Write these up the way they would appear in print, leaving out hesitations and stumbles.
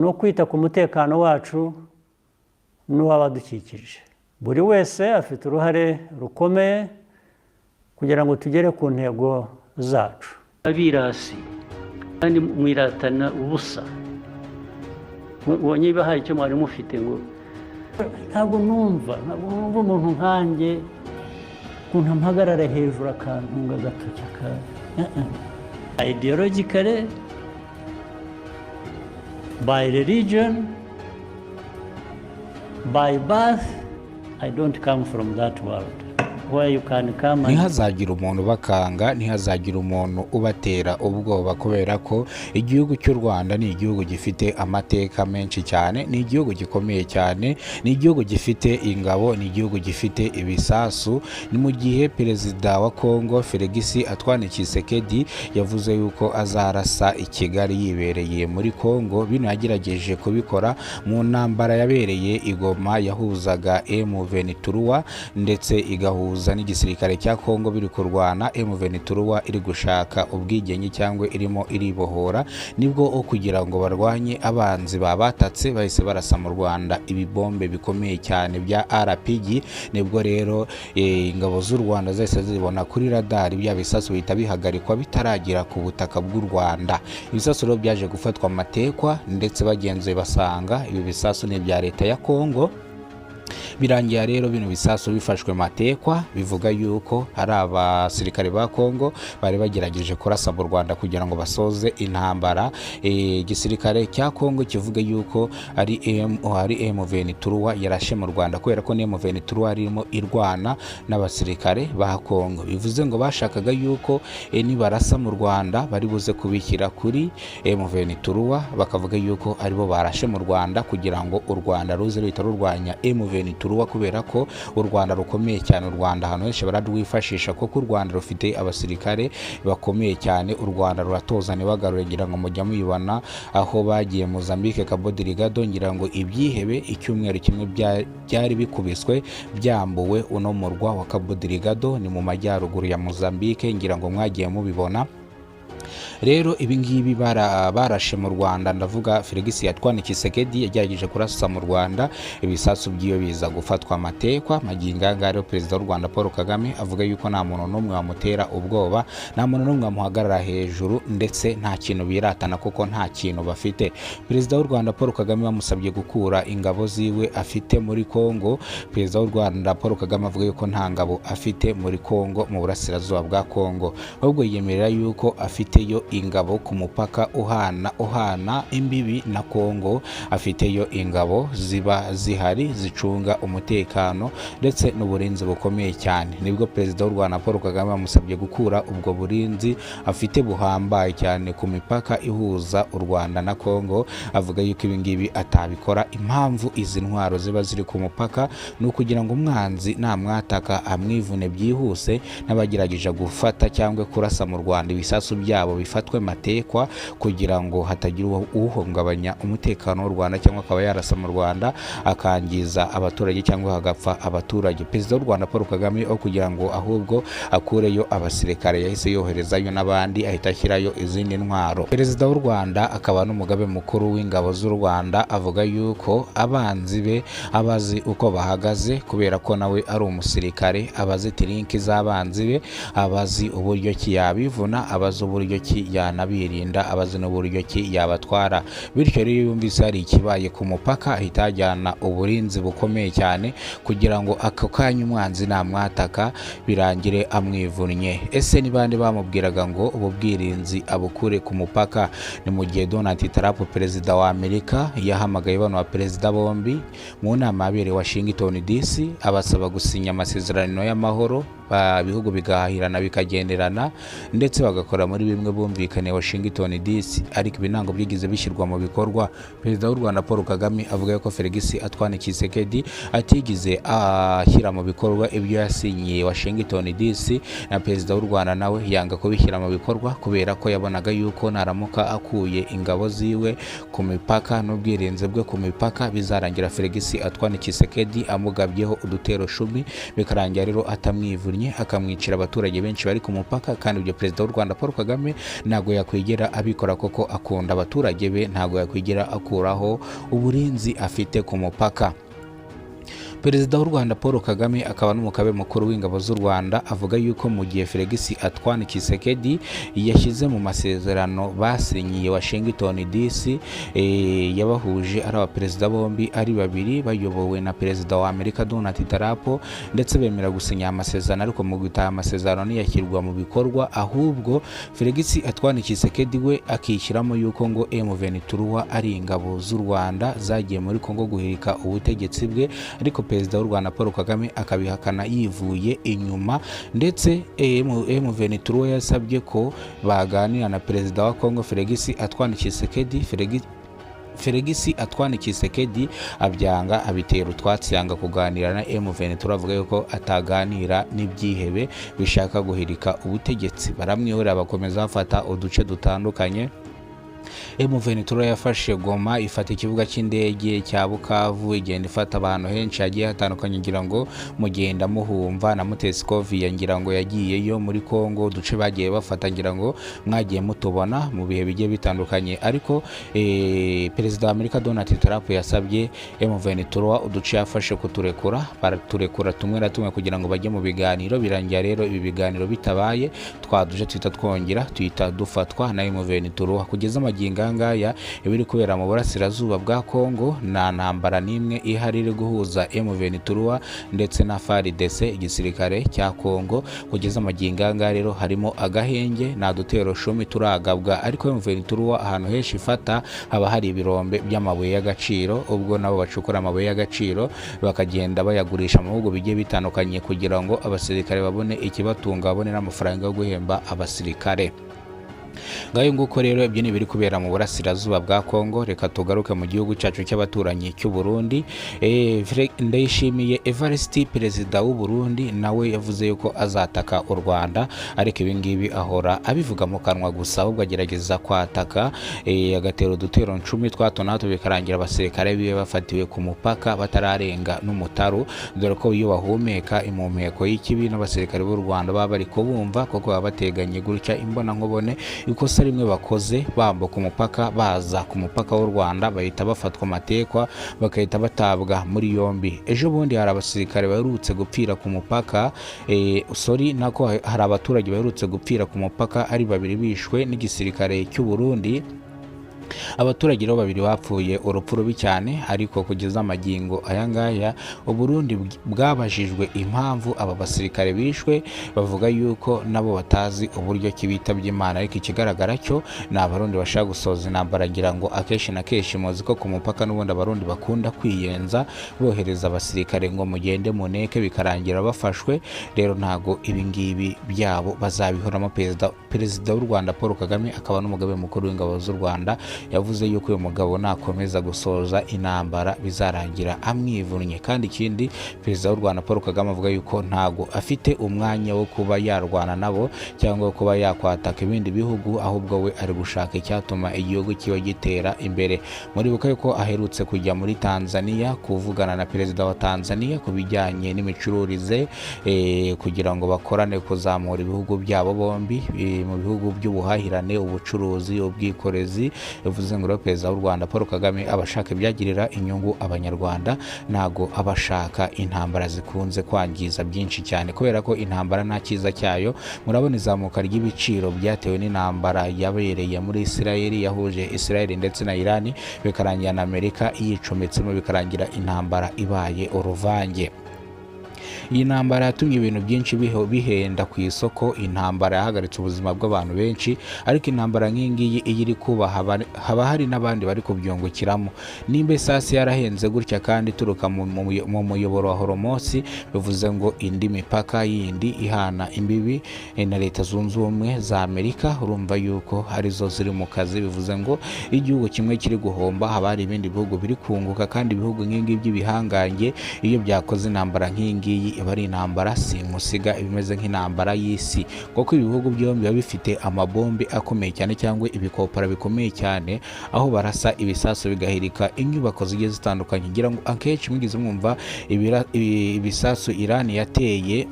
no kwita ku mutekano wacu n'uw'abadukikije. Buri wese afite uruhare rukomeye kugira ngo tugere ku ntego zacu. Abirasi kandi mwiratana ubusa, wonye bahaye icyo mwari mufite ngo ntabwo numva umuntu nkanjye kuntu mpagarara hejuru akantunga agatoki ideologically, by religion, by birth, I don't come from that world. Ntihazagira umuntu bakanga, ntihazagira umuntu ubatera ubwoba, kubera ko igihugu cy'u Rwanda ni igihugu gifite amateka menshi cyane, ni igihugu gikomeye cyane, ni igihugu gifite ingabo, ni igihugu gifite ibisasu. Ni mu gihe perezida wa Kongo Felix Antoine Tshisekedi yavuze yuko azarasa i Kigali yibereye muri Kongo. Bino yagerageje kubikora mu ntambara yabereye i Goma yahuzaga M23 ndetse igahuza n'igisirikare cya Kongo biri kurwana. M23 iri gushaka ubwigenge cyangwa irimo iribohora, nibwo kugira ngo barwanye abanzi babatatse bahise barasa mu Rwanda ibibombe bikomeye cyane bya RPG. Nibwo rero ingabo z'u Rwanda zahise zibona kuri radar bya bisasu bihita bihagarikwa bitaragira ku butaka bw'u Rwanda. Ibisasu rero byaje gufatwa amatekwa ndetse bagenzuye basanga ibi bisasu ni bya leta ya Kongo. Birangiye rero bino bisasu bifashwe matekwa, bivuga yuko hari abasirikare ba Kongo bari bagerageje kurasa mu Rwanda kugira ngo basoze intambara. Igisirikare cya Kongo kivuga yuko ari M23 yarashe mu Rwanda, kubera ko M23 arimo irwana n'abasirikare ba Kongo. Bivuze ngo bashakaga yuko nibarasa mu Rwanda bari buze kubishyira kuri M23, bakavuga yuko aribo barashe mu Rwanda kugira ngo u Rwanda ruze ruhita rurwanya M23, kubera ko u Rwanda rukomeye cyane. U Rwanda ahantu henshi baradwifashisha kuko u Rwanda rufite abasirikare bakomeye cyane. U Rwanda ruratoza ntibagarure, ngira ngo mujya muyibona aho bagiye Mozambique Cabo Delgado, ngira ngo ibyihebe icyumweru kimwe byari bikubiswe byambuwe uno murwa wa Cabo Delgado, ni mu majyaruguru ya Mozambique, ngira ngo mwagiye mubibona. Rero ibingibi barashe mu Rwanda, ndavuga Felix Antoine Tshisekedi yagerageje kurasa mu Rwanda, ibisasu by'iyo biza gufatwa amatekwa. Maginganga rero perezida w'u Rwanda Paul Kagame avuga yuko nta muntu n'umwe wamutera ubwoba, nta muntu n'umwe wamuhagarara hejuru, ndetse nta kintu biratana kuko nta kintu bafite. Perezida w'u Rwanda Paul Kagame bamusabye gukura ingabo ziwe afite muri Kongo. Perezida w'u Rwanda Paul Kagame avuga yuko nta ngabo afite muri Kongo, mu burasirazuba bwa Kongo, ahubwo yemerera yuko afiteyo ingabo ku mupaka uhana imbibi na Kongo. Afiteyo ingabo ziba zihari zicunga umutekano ndetse n'uburinzi bukomeye cyane. Nibwo perezida w'u Rwanda Paul Kagame amusabye gukura ubwo burinzi afite buhambaye cyane ku mipaka ihuza u Rwanda na Kongo. Avuga yuko ibingibi atabikora, impamvu izi ntwaro ziba ziri ku mupaka ni ukugira ngo umwanzi namwataka amwivune byihuse, n'abagerageje gufata cyangwa kurasa mu Rwanda ibisasu byabo bifatwe matekwa, kugira ngo hatagira uhungabanya umutekano w'u Rwanda cyangwa akaba yarasa mu Rwanda akangiza abaturage cyangwa hagapfa abaturage. Perezida w'u Rwanda Paul Kagame kugira ngo ahubwo akureyo abasirikare yahise yoherezayo n'abandi, ahita ashyirayo izindi ntwaro. Perezida w'u Rwanda akaba n'umugabe mukuru w'ingabo z'u Rwanda avuga yuko abanzi be abazi uko bahagaze, kubera ko nawe ari umusirikare, abazi tirinki z'abanzi be, abazi uburyo ki yabivuna, abazi uburyo ki yanabirinda, abazi n'uburyo ki yabatwara. Bityo rero yumvise hari ikibaye ku mupaka ahita ajyana uburinzi bukomeye cyane kugira ngo ako kanya umwanzi namwataka birangire amwivunnye. Ese ni bande bamubwiraga ngo ubu bwirinzi abukure ku mupaka? Ni mu gihe Donald Trump perezida wa Amerika yahamagaye bano ba perezida bombi mu nama yabereye Washington DC, abasaba gusinya amasezerano y'amahoro, ibihugu bigahahirana bikagenderana ndetse bagakora muri bimwe bumvikane Washington DC. Ariko ibi ntabwo byigize bishyirwa mu bikorwa. Perezida w'u Rwanda Paul Kagame avuga ko Felix Antoine Tshisekedi atigize ashyira mu bikorwa ibyo yasinyiye Washington DC, na perezida w'u Rwanda nawe yanga kubishyira mu bikorwa kubera ko yabonaga yuko naramuka akuye ingabo ziwe ku mipaka n'ubwirinzi bwe ku mipaka bizarangira Felix Antoine Tshisekedi amugabyeho udutero 10, bikarangira rero atamwivunnye akamwicira abaturage benshi bari ku mupaka. Kandi ibyo perezida w'u Rwanda Paul Kagame Kagame ntago yakwigera abikora koko akunda abaturage be, ntago yakwigera akuraho uburinzi afite ku mupaka. Perezida w'u Rwanda Paul Kagame akaba n'umukabe mukuru w'ingabo z'u Rwanda avuga yuko mu gihe Felix Antoine Tshisekedi yashyize mu masezerano basinyiye Washington DC yabahuje ari abaperezida bombi ari babiri bayobowe na perezida wa Amerika Donald Trump, ndetse bemera gusinya amasezerano, ariko mu gutaha amasezerano ntiyashyirwa mu bikorwa, ahubwo Felix Antoine Tshisekedi we akishyiramo yuko ngo M23 ari ingabo z'u Rwanda zagiye muri Kongo guhirika ubutegetsi bwe, ariko perezida w'u Rwanda Paul Kagame akabihakana yivuye inyuma, ndetse M23 yasabye ko baganira na perezida wa Kongo Felix Antoine Tshisekedi. Felix Antoine Tshisekedi abyanga, abitera utwatsi, yanga kuganira na M23, avuga yuko ataganira n'ibyihebe bishaka guhirika ubutegetsi. Baramwihorera bakomeza bafata uduce dutandukanye. M23 yafashe Goma, ifata ikibuga cy'indege cya Bukavu, igenda ifata abantu henshi hagiye hatandukanye, ngira ngo mugenda muhumva na Muteskov ngira ngo yagiyeyo muri Kongo, uduce bagiye bafata ngira ngo mwagiye mutubona mu bihe bigiye bitandukanye. Ariko perezida wa Amerika Donald Trump yasabye M23 uduce yafashe kuturekura, baraturekura tumwe na tumwe kugira ngo bajye mu biganiro. Birangira rero ibi biganiro bitabaye, twaduje twita twongera tuhita dufatwa na M23. Kugeza magingo ngaya ibiri kubera mu burasirazuba bwa Kongo, nta ntambara n'imwe ihari iri guhuza M23 ndetse na FARDC igisirikare cya Kongo. Kugeza magingo ngaya rero harimo agahenge, nta dutero 10 turagabwa, ariko M23 ahantu henshi ifata haba hari ibirombe by'amabuye y'agaciro, ubwo nabo bacukura amabuye y'agaciro bakagenda bayagurisha mu bihugu bigiye bitandukanye kugira ngo abasirikare babone ikibatunga, babone n'amafaranga yo guhemba abasirikare. Ngayo nguko rero ibyo ni biri kubera mu burasirazuba bwa Kongo. Reka tugaruke mu gihugu cyacu cy'abaturanyi cy'u Burundi. Ndayishimiye Evariste perezida w'u Burundi nawe yavuze yuko azataka u Rwanda, ariko ibi ngibi ahora abivuga mu kanwa gusa, ahubwo agerageza kwataka agatera udutero 10 twato nato bikarangira abasirikare biwe bafatiwe ku mupaka batararenga n'umutaru, dore ko iyo bahumeka impumeko y'ikibi n'abasirikare b'u Rwanda baba bari kubumva koko baba bateganye gutya imbona nkobone. Ikosa rimwe bakoze bambuka umupaka baza ku mupaka w'u Rwanda bahita bafatwa amatekwa, bakahita batabwa muri yombi. Ejo bundi hari abasirikare baherutse gupfira ku mupaka, nako hari abaturage baherutse gupfira ku mupaka ari babiri bishwe n'igisirikare cy'u Burundi. Abaturage rero babiri bapfuye urupfu rubi cyane, ariko kugeza amagingo aya ngaya u Burundi bwabajijwe impamvu aba basirikare bishwe, bavuga yuko nabo batazi uburyo kibita by'Imana, ariko ikigaragara cyo ni abarundi bashaka gusoza intambara. Ngira ngo akenshi na kenshi muzi ko ku mupaka n'ubundi abarundi bakunda kwiyenza bohereza abasirikare ngo mugende muneke, bikarangira bafashwe. Rero ntago ibi ngibi byabo bazabihoramo. Perezida w'u Rwanda Paul Kagame akaba n'umugabe mukuru w'ingabo z'u Rwanda yavuze yuko uyu mugabo nakomeza gusoza intambara bizarangira amwivunnye. Kandi ikindi, perezida w'u Rwanda Paul Kagame avuga yuko ntago afite umwanya wo kuba yarwana nabo cyangwa kuba yakwataka ibindi bihugu, ahubwo we ari gushaka icyatuma igihugu kiba gitera imbere. Muribuka yuko aherutse kujya muri Tanzania kuvugana na perezida wa Tanzania ku bijyanye n'imicururize, kugira ngo bakorane kuzamura ibihugu byabo bombi mu bihugu by'ubuhahirane, ubucuruzi, ubwikorezi. Bivuze ngo perezida w'u Rwanda Paul Kagame abashaka ibyagirira inyungu abanyarwanda, ntago abashaka intambara zikunze kwangiza byinshi cyane, kubera ko intambara nta cyiza cyayo. Murabona izamuka ry'ibiciro byatewe n'intambara yabereye muri Israel, yahuje Israel ndetse na Iran, bikarangira na Amerika yicometsemo, bikarangira intambara ibaye uruvange. Iyi ntambara yatumye ibintu byinshi bihenda ku isoko, intambara yahagaritse ubuzima bw'abantu benshi, ariko intambara nk'ingiyi iyo iri kuba haba hari n'abandi bari kubyungukiramo. Nimba esasi yarahenze gutya kandi ituruka mu muyoboro wa Hormuz, bivuze ngo indi mipaka yindi ihana imbibi na Leta Zunze Ubumwe za Amerika, urumva yuko arizo ziri mu kazi. Bivuze ngo igihugu kimwe kiri guhomba, haba hari ibindi bihugu biri kunguka, kandi ibihugu nk'ingibi by'ibihangange iyo byakoze intambara nk'ingiyi iba ari intambara simusiga, ibimeze nk'intambara y'isi, kuko ibihugu byombi biba bifite amabombe akomeye cyane cyangwa ibikopara bikomeye cyane, aho barasa ibisasu bigahirika inyubako zigiye zitandukanye. Ngira ngo akenshi mwigize mwumva ibisasu Iran yateye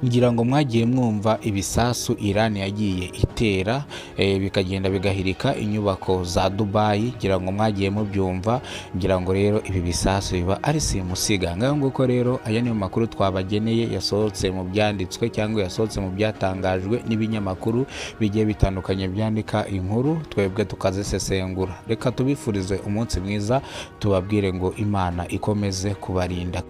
ngira ngo mwagiye mwumva ibisasu Iran yagiye itera bikagenda bigahirika inyubako za Dubai, ngira ngo mwagiye mubyumva. Ngira ngo rero ibi bisasu biba ari simusiga. Ngaho nguko rero aya niyo makuru twabageneye yasohotse mu byanditswe cyangwa yasohotse mu byatangajwe n'ibinyamakuru bigiye bitandukanye byandika inkuru, twebwe tukazisesengura. Reka tubifurize umunsi mwiza, tubabwire ngo Imana ikomeze kubarinda.